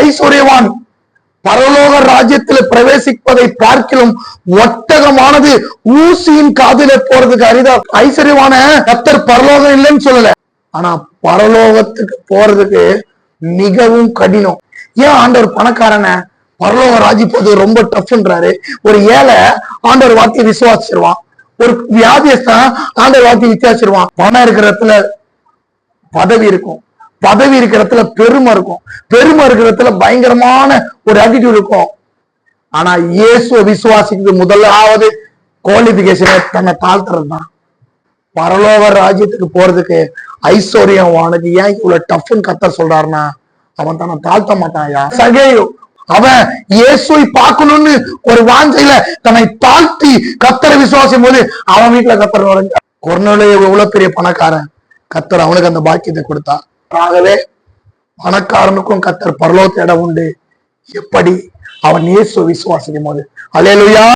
ஐஸ்வர்யவான் பரலோக ராஜ்யத்தில் பிரவேசிப்பதை பார்க்கிலும் ஒட்டகமானது ஊசியின் காதில போறதுக்கு அரிதா. ஐஸ்வர்யவான கர்த்தர் பரலோகம் இல்லைன்னு சொல்லல, ஆனா பரலோகத்துக்கு போறதுக்கு மிகவும் கடினம். ஏன் ஆண்டவர் பணக்காரனை பரலோக ராஜ்யப்பது ரொம்ப டஃப்ன்றாரு? ஒரு ஏழை ஆண்டவர் வார்த்தையை விசுவாசிச்சிருவான், ஒரு வியாதியஸ்தான் ஆண்டவர் வார்த்தையை வித்தியாசிருவான். பணம் இருக்கிற இடத்துல பதவி இருக்கும், பதவி இருக்கிற இடத்துல பெருமை இருக்கும், பெருமை இருக்கிற இடத்துல பயங்கரமான ஒரு ஆட்டிடியூட் இருக்கும். ஆனா இயேசுவை விசுவாசிக்கிறது முதலாவது குவாலிபிகேஷன் தன்னை தாழ்த்துறது தான். பரலோக ராஜ்யத்துக்கு போறதுக்கு ஐஸ்வர்யவானுக்கு ஏன் இவ்வளவு டஃப்னு கர்த்தர் சொல்றாருன்னா, அவன் தன்னை தாழ்த்த மாட்டான்யா. சகேயு அவன் இயேசுவை பார்க்கணும்னு ஒரு வாஞ்சையில தன்னை தாழ்த்தி கர்த்தரை விசுவாசிக்கும் போது அவன் வீட்டுல கர்த்தர் நுழைஞ்சார். கொர்நேலியு எவ்வளவு பெரிய பணக்காரன், கர்த்தர் அவனுக்கு அந்த பாக்கியத்தை கொடுத்தார். ஆகவே பணக்காரனுக்கும் கர்த்தர் பரலோகத்தை இடம் உண்டு. எப்படி? அவன் இயேசுவை விசுவாசிக்கும் போது. அல்லேலூயா.